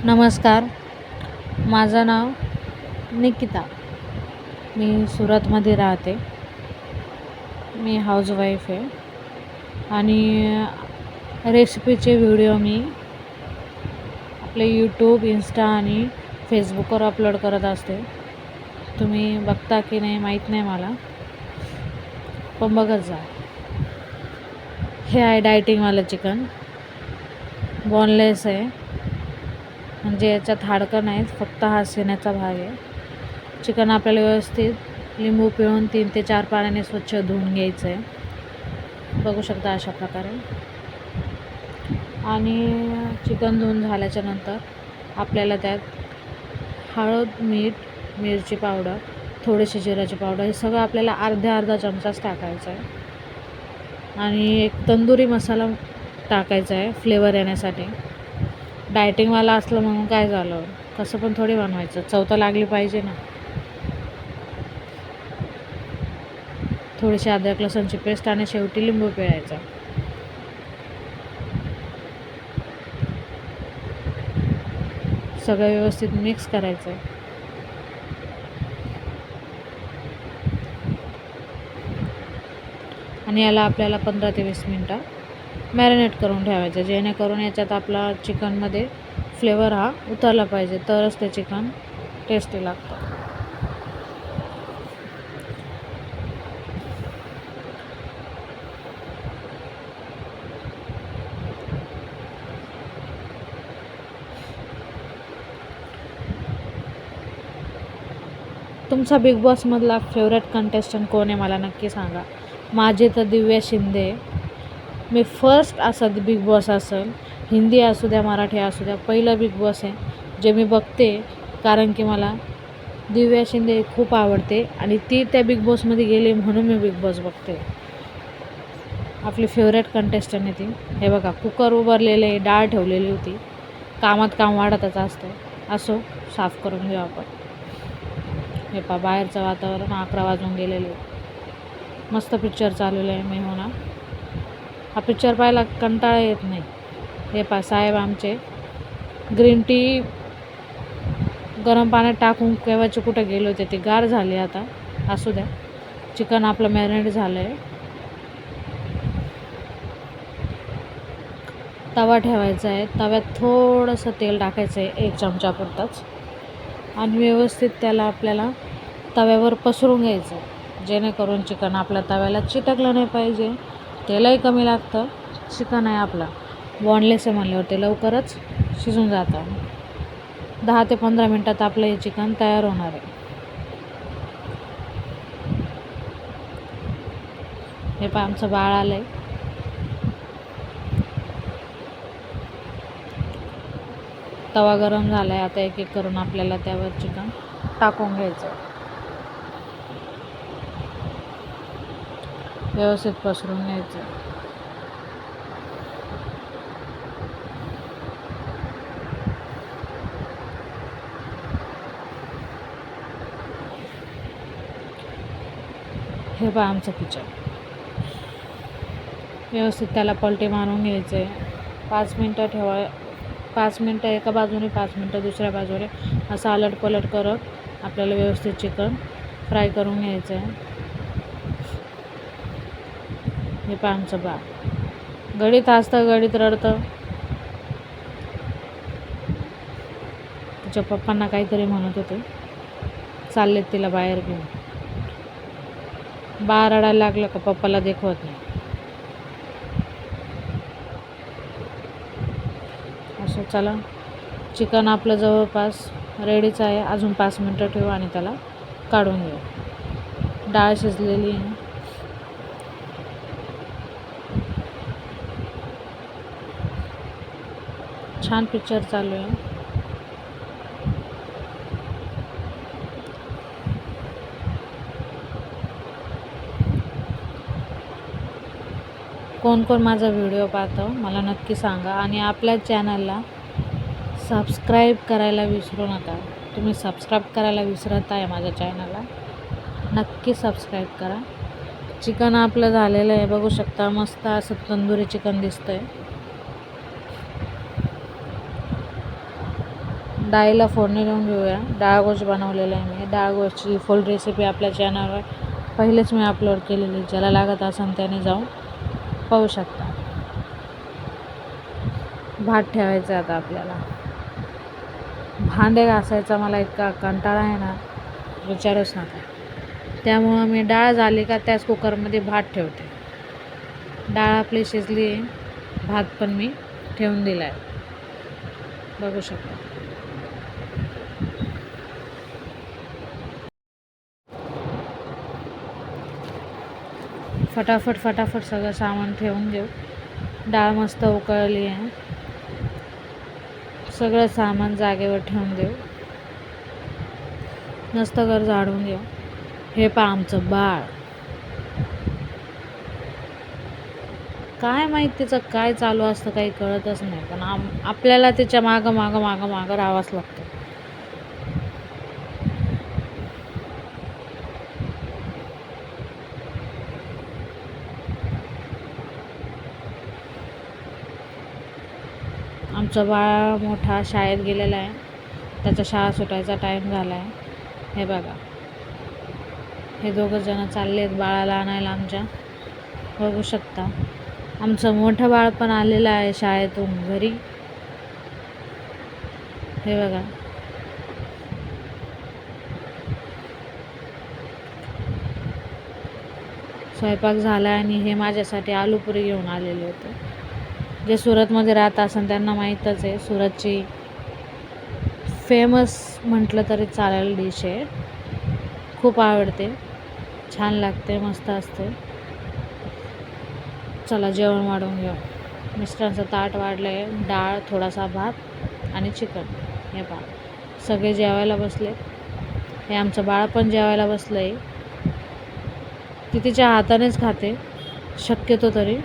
नमस्कार. माझं नाव निकिता. मी सुरतमध्ये राहते. मी हाऊसवाईफ आहे आणि रेसिपीचे व्हिडिओ मी आपले यूट्यूब, इंस्टा आणि फेसबुकवर अपलोड करत असते. तुम्ही बघता की नाही माहीत नाही मला, पण बघत जा. हे आहे डायटिंगवालं चिकन. बोनलेस आहे, म्हणजे याच्यात हाडकं नाहीत, फक्त हा सीण्याचा भाग आहे. चिकन आपल्याला व्यवस्थित लिंबू पिळून 3 ते 4 पाण्याने स्वच्छ धुवून घ्यायचं आहे. बघू शकता अशा प्रकारे. आणि चिकन धुवून झाल्याच्या नंतर आपल्याला त्यात हळद, मीठ, मिरची पावडर, थोडीशी जिऱ्याची पावडर, हे सगळं आपल्याला अर्धा चमचाच टाकायचं आहे. आणि एक तंदुरी मसाला टाकायचा आहे फ्लेवर येण्यासाठी. डायटिंगवाला असलं म्हणून काय झालं, कसं पण थोडी बनवायचं, चव तर लागली पाहिजे ना. थोडीशी अद्रक लसूणची पेस्ट आणि शेवटी लिंबू पिळायचा. सगळं व्यवस्थित मिक्स करायचं आहे. आणि याला आपल्याला 15 ते 20 मिनटं मॅरिनेट करून ठेवायचं, जेणेकरून याच्यात आपला चिकनमध्ये फ्लेवर हा उतरला पाहिजे, तरच ते चिकन टेस्टी लागतं. तुमचा बिग बॉसमधला फेवरेट कंटेस्टंट कोण आहे मला नक्की सांगा. माझे तर दिव्या शिंदे. मी फर्स्ट असा बिग बॉस असेल, हिंदी असू द्या मराठी असू द्या, पहिलं बिग बॉस आहे जे मी बघते, कारण की मला दिव्या शिंदे खूप आवडते आणि ती त्या बिग बॉसमध्ये गेली म्हणून मी बिग बॉस बघते. आपली फेवरेट कंटेस्टंट आहे ती. हे बघा, कुकर उभारलेले, डाळ ठेवलेली होती. कामात काम वाढतच असतं. असो, साफ करून घेऊ आपण. हे पहा, बाहेरचं वातावरण 11 वाजून गेलेले. मस्त पिक्चर चाललेला आहे मेहुना. हा पिक्चर पाहायला कंटाळा येत नाही. हे पहा, साहेब आमचे ग्रीन टी गरम पाण्यात टाकून केव्हाचे कुठं गेले होते, ते गार झाले आता. असू द्या. चिकन आपलं मॅरिनेट झालं आहे. तवा ठेवायचा आहे. तव्यात थोडंसं तेल टाकायचं आहे, 1 चमचापुरताच. आणि व्यवस्थित त्याला आपल्याला तव्यावर पसरून घ्यायचं, जेणेकरून चिकन आपल्या तव्याला चिटकलं नाही पाहिजे. तेलही कमी लागतं. चिकन आहे आपला बोनलेस आहे म्हणल्यावर ते लवकरच शिजून जातं. 10 ते 15 मिनटात आपलं हे चिकन तयार होणार आहे. हे पहा, आमचं बाळ आलं आहे. तवा गरम झाला आहे. आता एक एक करून आपल्याला त्यावर चिकन टाकून घ्यायचं, व्यवस्थित पसरून घ्यायचं. हे पहा आमचं किचन. व्यवस्थित त्याला पलटी मारून घ्यायचं आहे. 5 मिनटं 5 मिनटं एका बाजूने, 5 मिनटं दुसऱ्या बाजूने, असं आलटपलट करत आपल्याला व्यवस्थित चिकन फ्राय करून घ्यायचं आहे. हे पहा आमचं बाळ गडीत असतं, गडीत रडतं. तिच्या पप्पांना काहीतरी म्हणत होते, चाललेत तिला बाहेर घेऊन. बाळ रडायला लागलं का पप्पाला देखवत नाही. असं, चला, चिकन आपलं जवळपास रेडीच आहे. अजून 5 मिनटं ठेवू आणि त्याला काढून घेऊ. डाळ शिजलेली आहे. छान पिक्चर चालू आहे. कोण कोण माझा व्हिडिओ पाहतं मला नक्की सांगा. आणि आपल्या चॅनलला सबस्क्राईब करायला विसरू नका. तुम्ही सबस्क्राईब करायला विसरत आहे माझ्या चॅनलला, नक्की सबस्क्राईब करा. चिकन आपलं झालेलं आहे, बघू शकता. मस्त असं तंदुरी चिकन दिसतं आहे. डाळीला फोडणी देऊन घेऊया. डाळगोश बनवलेला आहे मी. डाळगोशची फुल रेसिपी आपल्या चॅनलवर पहिलेच मी अपलोड केलेली, ज्याला लागत असेल त्याने जाऊन पाहू शकता. भात ठेवायचा आता आपल्याला. भांडे घासायचा मला इतका कंटाळा आहे ना, विचारूच नका. त्यामुळं मी डाळ झाली का त्याच कुकरमध्ये भात ठेवते. डाळ आपली शिजली आहे, भात पण मी ठेवून दिला आहे, बघू शकता. फटाफट सगळं सामान ठेवून घेऊ. डाळ मस्त उकळली आहे, सगळं सामान जागेवर ठेवून देऊ. मस्त घर झाडून घेऊ. हे पहा आमचं बाळ, काय माहीत तिचं काय चालू असतं काही कळतच नाही, पण आपल्याला तिच्या मागं राहावंच लागतं. आमचा बाळ मोठा शाळेत गेलेला आहे, त्याचा शाळा सुटायचा टाईम झाला आहे. हे बघा, हे दोघं जण चालले आहेत बाळाला आणायला आमच्या, बघू शकता. आमचं मोठं बाळ पण आलेलं आहे शाळेतून घरी. हे बघा, स्वयंपाक झाला आणि हे माझ्यासाठी आलूपुरी घेऊन आलेले होते. जे सुरतमध्ये राहत असेल त्यांना माहीतच आहे, सुरतची फेमस म्हटलं तरी चालेल डिश आहे. खूप आवडते, छान लागते, मस्त असते. चला जेवण वाढवून घेऊ. मिस्टरांचं ताट वाढलं आहे, डाळ, थोडासा भात आणि चिकन. हे पहा, सगळे जेवायला बसले. हे आमचं बाळ पण जेवायला बसलं आहे. ती तिच्या हातानेच खाते शक्यतो तरी.